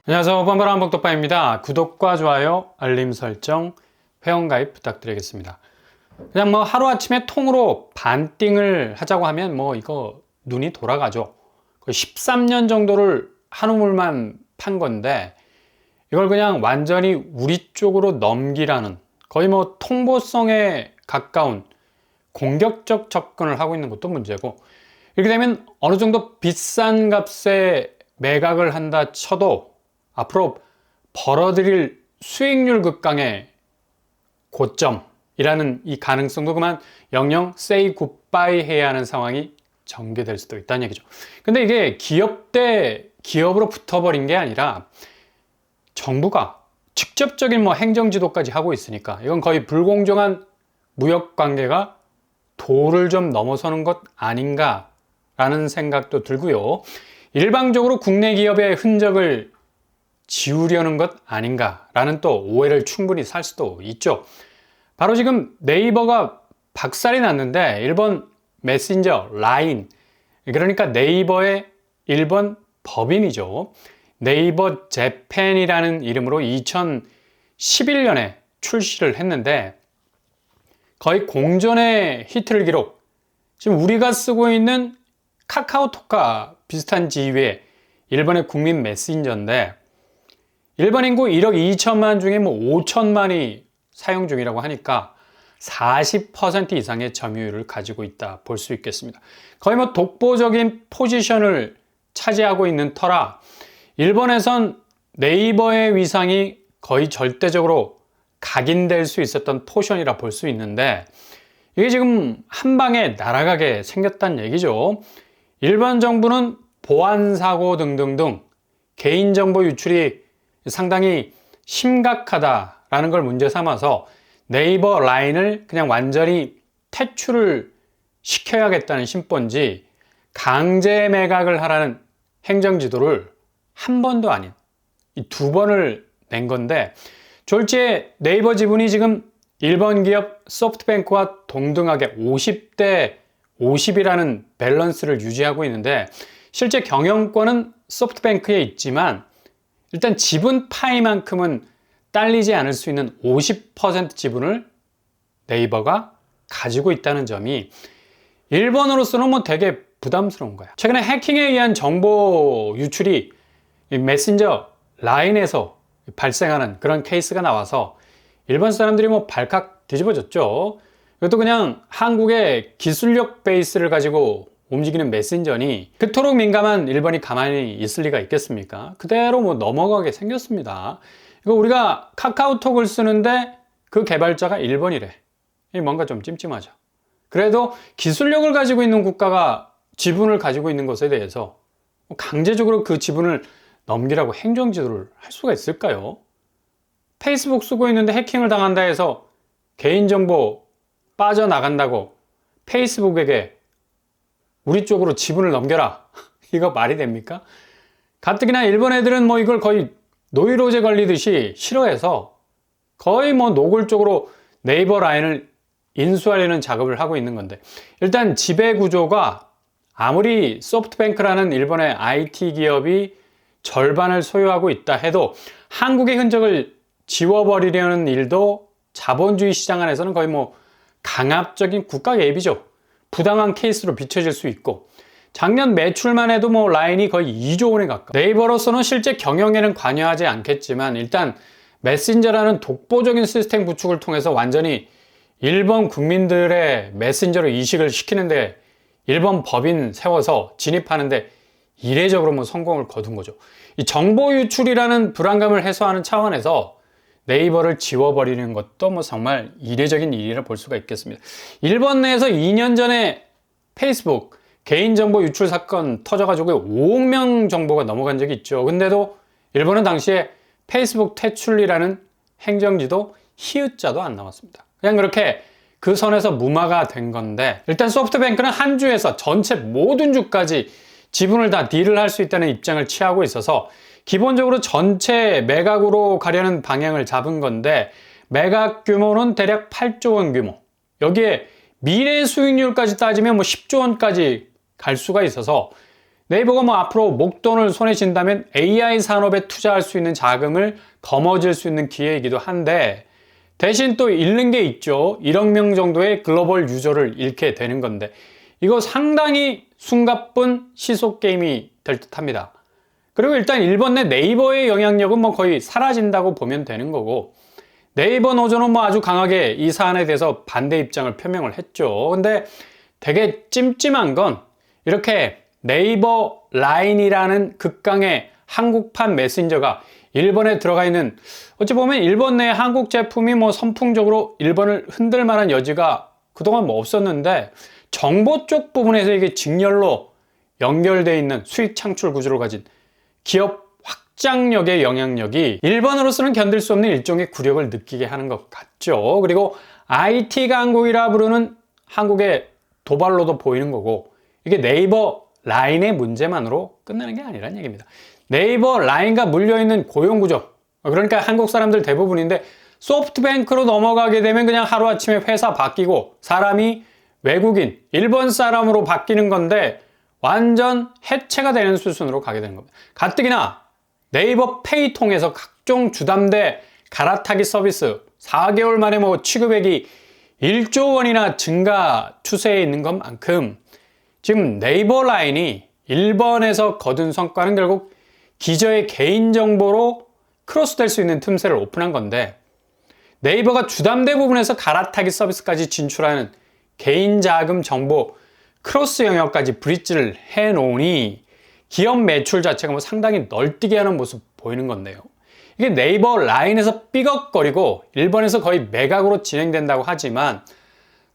안녕하세요. 뻔뻔한 복덕바입니다. 구독과 좋아요, 알림 설정, 회원가입 부탁드리겠습니다. 그냥 뭐 하루아침에 통으로 반띵을 하자고 하면 뭐 이거 눈이 돌아가죠. 13년 정도를 한우물만 판 건데 이걸 그냥 완전히 우리 쪽으로 넘기라는 거의 뭐 통보성에 가까운 공격적 접근을 하고 있는 것도 문제고, 이렇게 되면 어느 정도 비싼 값에 매각을 한다 쳐도 앞으로 벌어들일 수익률 급강의 고점이라는 이 가능성도 그만 영영 say goodbye 해야 하는 상황이 전개될 수도 있다는 얘기죠. 근데 이게 기업 대 기업으로 붙어버린 게 아니라 정부가 직접적인 뭐 행정지도까지 하고 있으니까 이건 거의 불공정한 무역 관계가 도를 좀 넘어서는 것 아닌가라는 생각도 들고요. 일방적으로 국내 기업의 흔적을 지우려는 것 아닌가라는 또 오해를 충분히 살 수도 있죠. 바로 지금 네이버가 박살이 났는데 일본 메신저 라인, 그러니까 네이버의 일본 법인이죠. 네이버 재팬이라는 이름으로 2011년에 출시를 했는데 거의 공전의 히트를 기록, 지금 우리가 쓰고 있는 카카오톡과 비슷한 지위의 일본의 국민 메신저인데 일본 인구 1억 2천만 중에 뭐 5천만이 사용 중이라고 하니까 40% 이상의 점유율을 가지고 있다 볼 수 있겠습니다. 거의 뭐 독보적인 포지션을 차지하고 있는 터라 일본에선 네이버의 위상이 거의 절대적으로 각인될 수 있었던 포션이라 볼 수 있는데 이게 지금 한 방에 날아가게 생겼다는 얘기죠. 일본 정부는 보안 사고 등등등 개인정보 유출이 상당히 심각하다라는 걸 문제 삼아서 네이버 라인을 그냥 완전히 퇴출을 시켜야겠다는 심보인지 강제 매각을 하라는 행정지도를 한 번도 아닌 이 두 번을 낸 건데, 졸지에 네이버 지분이 지금 일본 기업 소프트뱅크와 동등하게 50대 50이라는 밸런스를 유지하고 있는데 실제 경영권은 소프트뱅크에 있지만 일단 지분 파이만큼은 딸리지 않을 수 있는 50% 지분을 네이버가 가지고 있다는 점이 일본으로서는 뭐 되게 부담스러운 거야. 최근에 해킹에 의한 정보 유출이 메신저 라인에서 발생하는 그런 케이스가 나와서 일본 사람들이 뭐 발칵 뒤집어졌죠. 이것도 그냥 한국의 기술력 베이스를 가지고 움직이는 메신저니 그토록 민감한 일본이 가만히 있을 리가 있겠습니까? 그대로 뭐 넘어가게 생겼습니다. 이거 우리가 카카오톡을 쓰는데 그 개발자가 일본이래. 뭔가 좀 찜찜하죠. 그래도 기술력을 가지고 있는 국가가 지분을 가지고 있는 것에 대해서 강제적으로 그 지분을 넘기라고 행정지도를 할 수가 있을까요? 페이스북 쓰고 있는데 해킹을 당한다 해서 개인정보 빠져나간다고 페이스북에게 우리 쪽으로 지분을 넘겨라. 이거 말이 됩니까? 가뜩이나 일본 애들은 뭐 이걸 거의 노이로제 걸리듯이 싫어해서 거의 뭐 노골적으로 네이버 라인을 인수하려는 작업을 하고 있는 건데, 일단 지배 구조가 아무리 소프트뱅크라는 일본의 IT 기업이 절반을 소유하고 있다 해도 한국의 흔적을 지워버리려는 일도 자본주의 시장 안에서는 거의 뭐 강압적인 국가 예비죠. 부당한 케이스로 비춰질 수 있고, 작년 매출만 해도 뭐 라인이 거의 2조 원에 가까워. 네이버로서는 실제 경영에는 관여하지 않겠지만 일단 메신저라는 독보적인 시스템 구축을 통해서 완전히 일본 국민들의 메신저로 이식을 시키는데 일본 법인 세워서 진입하는데 이례적으로 뭐 성공을 거둔 거죠. 이 정보 유출이라는 불안감을 해소하는 차원에서 네이버를 지워버리는 것도 뭐 정말 이례적인 일이라 볼 수가 있겠습니다. 일본 내에서 2년 전에 페이스북 개인정보 유출 사건 터져가지고 5억 명 정보가 넘어간 적이 있죠. 근데도 일본은 당시에 페이스북 퇴출이라는 행정지도 히읗자도 안 나왔습니다. 그냥 그렇게 그 선에서 무마가 된 건데, 일단 소프트뱅크는 한 주에서 전체 모든 주까지 지분을 다 딜을 할 수 있다는 입장을 취하고 있어서 기본적으로 전체 매각으로 가려는 방향을 잡은 건데, 매각 규모는 대략 8조 원 규모, 여기에 미래 수익률까지 따지면 뭐 10조 원까지 갈 수가 있어서 네이버가 뭐 앞으로 목돈을 손에 쥔다면 AI 산업에 투자할 수 있는 자금을 거머쥘 수 있는 기회이기도 한데, 대신 또 잃는 게 있죠. 1억 명 정도의 글로벌 유저를 잃게 되는 건데, 이거 상당히 숨가쁜 시속 게임이 될 듯합니다. 그리고 일단 일본 내 네이버의 영향력은 뭐 거의 사라진다고 보면 되는 거고, 네이버 노조는 뭐 아주 강하게 이 사안에 대해서 반대 입장을 표명을 했죠. 근데 되게 찜찜한 건, 이렇게 네이버 라인이라는 극강의 한국판 메신저가 일본에 들어가 있는, 어찌 보면 일본 내 한국 제품이 뭐 선풍적으로 일본을 흔들 만한 여지가 그동안 뭐 없었는데, 정보 쪽 부분에서 이게 직렬로 연결되어 있는 수익 창출 구조를 가진 기업 확장력의 영향력이 일본으로서는 견딜 수 없는 일종의 굴욕을 느끼게 하는 것 같죠. 그리고 IT 강국이라 부르는 한국의 도발로도 보이는 거고, 이게 네이버 라인의 문제만으로 끝나는 게 아니라는 얘기입니다. 네이버 라인과 물려있는 고용구조, 그러니까 한국 사람들 대부분인데, 소프트뱅크로 넘어가게 되면 그냥 하루아침에 회사 바뀌고 사람이 외국인, 일본 사람으로 바뀌는 건데 완전 해체가 되는 수순으로 가게 되는 겁니다. 가뜩이나 네이버 페이 통해서 각종 주담대 갈아타기 서비스 4개월 만에 뭐 취급액이 1조 원이나 증가 추세에 있는 것만큼, 지금 네이버 라인이 일본에서 거둔 성과는 결국 기저의 개인정보로 크로스될 수 있는 틈새를 오픈한 건데, 네이버가 주담대 부분에서 갈아타기 서비스까지 진출하는 개인자금 정보 크로스 영역까지 브릿지를 해놓으니 기업 매출 자체가 뭐 상당히 널뛰게 하는 모습 보이는 건데요. 이게 네이버 라인에서 삐걱거리고 일본에서 거의 매각으로 진행된다고 하지만,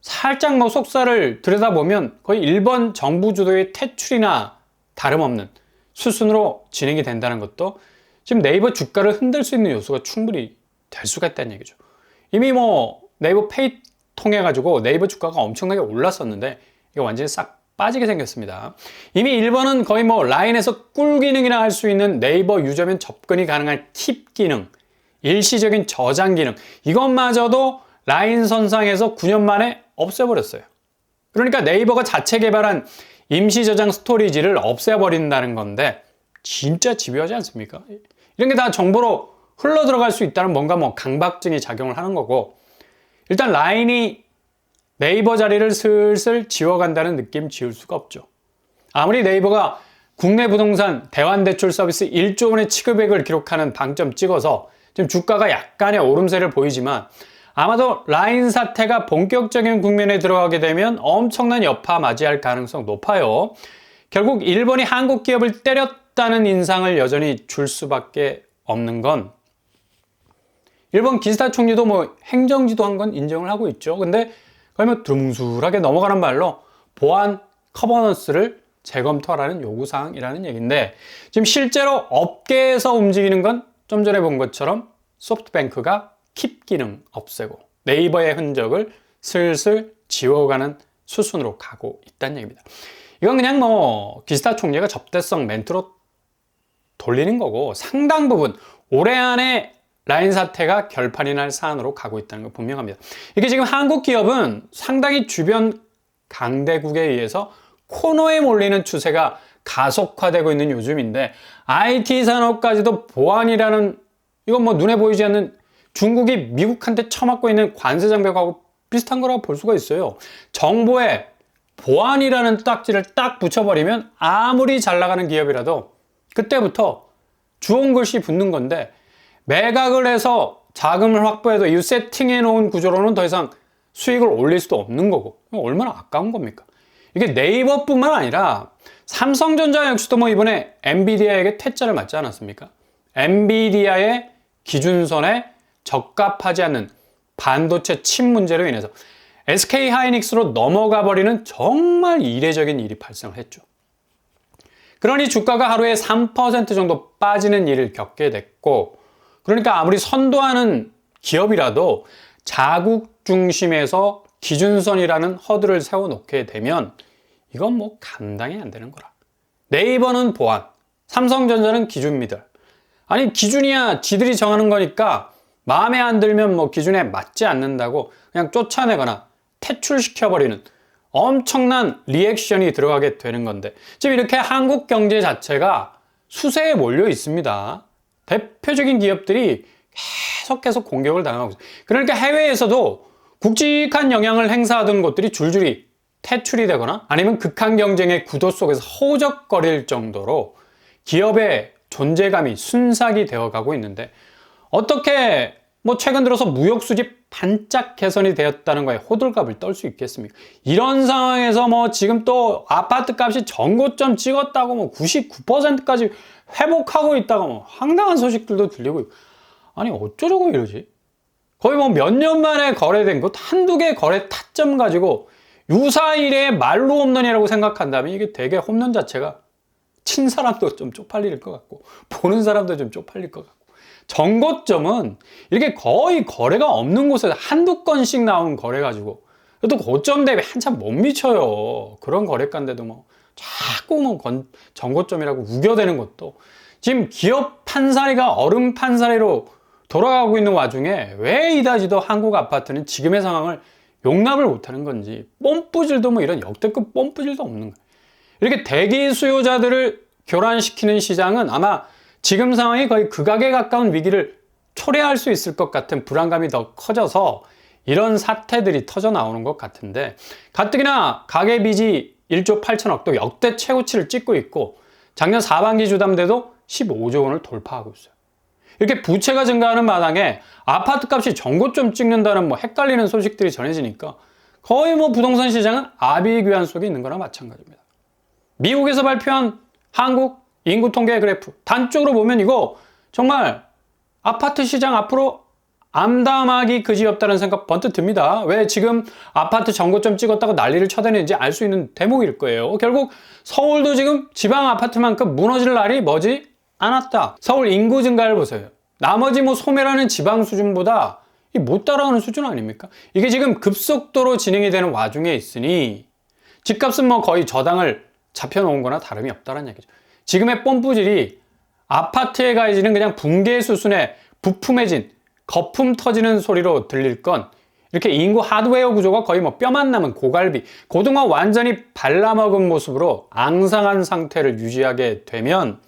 살짝 뭐 속살을 들여다보면 거의 일본 정부 주도의 퇴출이나 다름없는 수순으로 진행이 된다는 것도 지금 네이버 주가를 흔들 수 있는 요소가 충분히 될 수가 있다는 얘기죠. 이미 뭐 네이버 페이 통해 가지고 네이버 주가가 엄청나게 올랐었는데 이거 완전히 싹 빠지게 생겼습니다. 이미 일본은 거의 뭐 라인에서 꿀 기능이나 할 수 있는 네이버 유저면 접근이 가능한 킵 기능, 일시적인 저장 기능, 이것마저도 라인 선상에서 9년 만에 없애버렸어요. 그러니까 네이버가 자체 개발한 임시 저장 스토리지를 없애버린다는 건데 진짜 집요하지 않습니까? 이런 게 다 정보로 흘러 들어갈 수 있다는 뭔가 뭐 강박증이 작용을 하는 거고, 일단 라인이 네이버 자리를 슬슬 지워간다는 느낌 지울 수가 없죠. 아무리 네이버가 국내 부동산 대환대출 서비스 1조 원의 취급액을 기록하는 방점 찍어서 지금 주가가 약간의 오름세를 보이지만, 아마도 라인 사태가 본격적인 국면에 들어가게 되면 엄청난 여파 맞이할 가능성 높아요. 결국 일본이 한국 기업을 때렸다는 인상을 여전히 줄 수밖에 없는 건, 일본 기시다 총리도 뭐 행정지도 한 건 인정을 하고 있죠. 근데 거의 뭐 드뭉술하게 넘어가는 말로 보안 커버넌스를 재검토하라는 요구사항이라는 얘기인데, 지금 실제로 업계에서 움직이는 건 좀 전에 본 것처럼 소프트뱅크가 킵 기능 없애고 네이버의 흔적을 슬슬 지워가는 수순으로 가고 있다는 얘기입니다. 이건 그냥 뭐 기시다 총리가 접대성 멘트로 돌리는 거고, 상당 부분 올해 안에 라인 사태가 결판이 날 사안으로 가고 있다는 거 분명합니다. 이게 지금 한국 기업은 상당히 주변 강대국에 의해서 코너에 몰리는 추세가 가속화되고 있는 요즘인데, IT 산업까지도 보안이라는, 이건 뭐 눈에 보이지 않는 중국이 미국한테 처맞고 있는 관세 장벽하고 비슷한 거라고 볼 수가 있어요. 정보에 보안이라는 딱지를 딱 붙여버리면 아무리 잘 나가는 기업이라도 그때부터 주홍 글씨 붙는 건데, 매각을 해서 자금을 확보해도 이 세팅해 놓은 구조로는 더 이상 수익을 올릴 수도 없는 거고, 얼마나 아까운 겁니까? 이게 네이버뿐만 아니라 삼성전자 역시도 뭐 이번에 엔비디아에게 퇴짜를 맞지 않았습니까? 엔비디아의 기준선에 적합하지 않는 반도체 칩 문제로 인해서 SK 하이닉스로 넘어가 버리는 정말 이례적인 일이 발생을 했죠. 그러니 주가가 하루에 3% 정도 빠지는 일을 겪게 됐고, 그러니까 아무리 선도하는 기업이라도 자국 중심에서 기준선이라는 허들을 세워놓게 되면 이건 뭐 감당이 안 되는 거라. 네이버는 보안, 삼성전자는 기준 미들. 아니 기준이야 지들이 정하는 거니까 마음에 안 들면 뭐 기준에 맞지 않는다고 그냥 쫓아내거나 퇴출시켜버리는 엄청난 리액션이 들어가게 되는 건데 지금 이렇게 한국 경제 자체가 수세에 몰려 있습니다. 대표적인 기업들이 계속해서 공격을 당하고 있어요. 그러니까 해외에서도 굵직한 영향을 행사하던 곳들이 줄줄이 퇴출이 되거나 아니면 극한 경쟁의 구도 속에서 허우적거릴 정도로 기업의 존재감이 순삭이 되어가고 있는데 어떻게 최근 들어서 무역 수지 반짝 개선이 되었다는 거에 호들갑을 떨 수 있겠습니까? 이런 상황에서 지금 또 아파트 값이 전고점 찍었다고 99%까지 회복하고 있다고 황당한 소식들도 들리고 있고 아니 어쩌려고 이러지? 거의 몇 년 만에 거래된 것 한두 개 거래 타점 가지고 유사일에 말로 홈런이라고 생각한다면 이게 되게 홈런 자체가 친 사람도 좀 쪽팔릴 것 같고 보는 사람도 좀 쪽팔릴 것 같고 전고점은 이렇게 거의 거래가 없는 곳에서 한두 건씩 나오는 거래 가지고 또 고점 대비 한참 못 미쳐요. 그런 거래가인데도 자꾸 전고점이라고 우겨대는 것도 지금 기업 판사리가 얼음 판사리로 돌아가고 있는 와중에 왜 이다지도 한국 아파트는 지금의 상황을 용납을 못하는 건지 뽐뿌질도 이런 역대급 뽐뿌질도 없는 거예요. 이렇게 대기 수요자들을 교란시키는 시장은 아마 지금 상황이 거의 극악에 가까운 위기를 초래할 수 있을 것 같은 불안감이 더 커져서 이런 사태들이 터져 나오는 것 같은데 가뜩이나 가계빚이 1조 8천억도 역대 최고치를 찍고 있고 작년 상반기 주담대도 15조 원을 돌파하고 있어요. 이렇게 부채가 증가하는 마당에 아파트 값이 전고점 찍는다는 헷갈리는 소식들이 전해지니까 거의 부동산 시장은 아비규환 속에 있는 거나 마찬가지입니다. 미국에서 발표한 한국 인구 통계 그래프 단적으로 보면 이거 정말 아파트 시장 앞으로 암담하기 그지없다는 생각 번뜩 듭니다. 왜 지금 아파트 전고점 찍었다고 난리를 쳐대는지 알 수 있는 대목일 거예요. 결국 서울도 지금 지방 아파트만큼 무너질 날이 머지 않았다. 서울 인구 증가를 보세요. 나머지 소멸하는 지방 수준보다 못 따라오는 수준 아닙니까? 이게 지금 급속도로 진행이 되는 와중에 있으니 집값은 거의 저당을 잡혀놓은 거나 다름이 없다는 얘기죠. 지금의 뽐뿌질이 아파트에 가해지는 그냥 붕괴 수준의 부품해진 거품 터지는 소리로 들릴 건 이렇게 인구 하드웨어 구조가 거의 뼈만 남은 고갈비, 고등어 완전히 발라먹은 모습으로 앙상한 상태를 유지하게 되면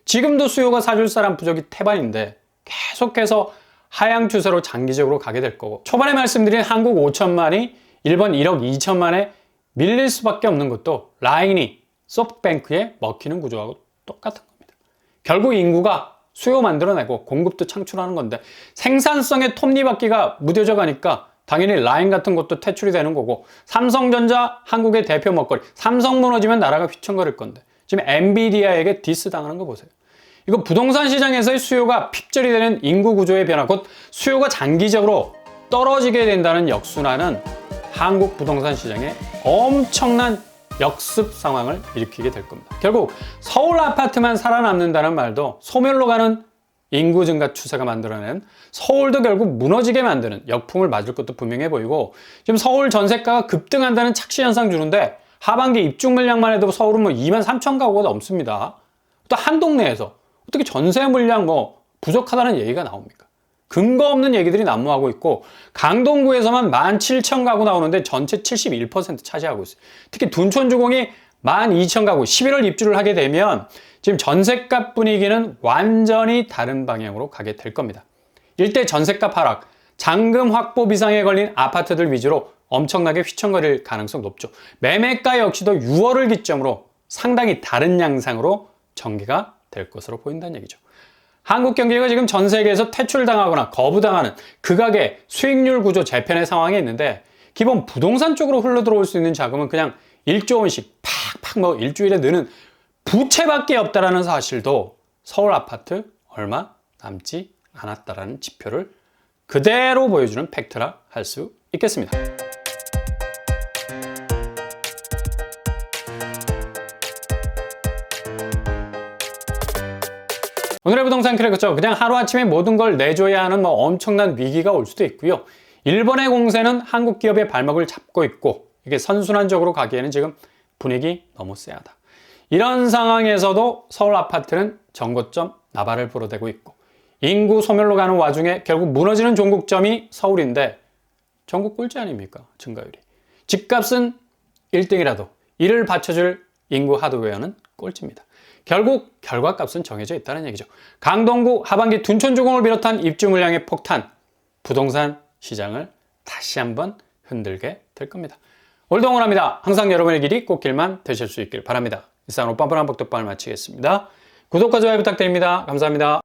지금도 수요가 사줄 사람 부족이 태반인데 계속해서 하향 추세로 장기적으로 가게 될 거고 초반에 말씀드린 한국 5천만이 일본 1억 2천만에 밀릴 수밖에 없는 것도 라인이 소프트뱅크에 먹히는 구조하고 똑같은 겁니다. 결국 인구가 수요 만들어내고 공급도 창출하는 건데 생산성의 톱니바퀴가 무뎌져 가니까 당연히 라인 같은 것도 퇴출이 되는 거고 삼성전자 한국의 대표 먹거리 삼성 무너지면 나라가 휘청거릴 건데 지금 엔비디아에게 디스 당하는 거 보세요. 이거 부동산 시장에서의 수요가 핍절이 되는 인구 구조의 변화 곧 수요가 장기적으로 떨어지게 된다는 역순환은 한국 부동산 시장에 엄청난 역습 상황을 일으키게 될 겁니다. 결국 서울 아파트만 살아남는다는 말도 소멸로 가는 인구 증가 추세가 만들어낸 서울도 결국 무너지게 만드는 역풍을 맞을 것도 분명해 보이고 지금 서울 전세가가 급등한다는 착시 현상 주는데 하반기 입주 물량만 해도 서울은 2만 3천 가구가 넘습니다. 또 한 동네에서 어떻게 전세 물량 부족하다는 얘기가 나옵니까? 근거 없는 얘기들이 난무하고 있고 강동구에서만 17,000 가구 나오는데 전체 71% 차지하고 있어요. 특히 둔촌주공이 12,000 가구 11월 입주를 하게 되면 지금 전셋값 분위기는 완전히 다른 방향으로 가게 될 겁니다. 일대 전셋값 하락, 잔금 확보 비상에 걸린 아파트들 위주로 엄청나게 휘청거릴 가능성 높죠. 매매가 역시도 6월을 기점으로 상당히 다른 양상으로 전개가 될 것으로 보인다는 얘기죠. 한국 경제가 지금 전 세계에서 퇴출당하거나 거부당하는 극악의 수익률 구조 재편의 상황에 있는데 기본 부동산 쪽으로 흘러들어올 수 있는 자금은 그냥 1조 원씩 팍팍 일주일에 느는 부채밖에 없다라는 사실도 서울 아파트 얼마 남지 않았다라는 지표를 그대로 보여주는 팩트라 할 수 있겠습니다. 오늘의 부동산 크래커죠. 그냥 하루아침에 모든 걸 내줘야 하는 엄청난 위기가 올 수도 있고요. 일본의 공세는 한국 기업의 발목을 잡고 있고 이게 선순환적으로 가기에는 지금 분위기 너무 쎄하다. 이런 상황에서도 서울 아파트는 전고점 나발을 불어대고 있고 인구 소멸로 가는 와중에 결국 무너지는 종국점이 서울인데 전국 꼴찌 아닙니까? 증가율이. 집값은 1등이라도 이를 받쳐줄 인구 하드웨어는 꼴찌입니다. 결국 결과값은 정해져 있다는 얘기죠. 강동구 하반기 둔촌주공을 비롯한 입주 물량의 폭탄, 부동산 시장을 다시 한번 흔들게 될 겁니다. 오늘도 응원합니다. 항상 여러분의 길이 꽃길만 되실 수 있길 바랍니다. 이상 오빠부랑 복덕방을 마치겠습니다. 구독과 좋아요 부탁드립니다. 감사합니다.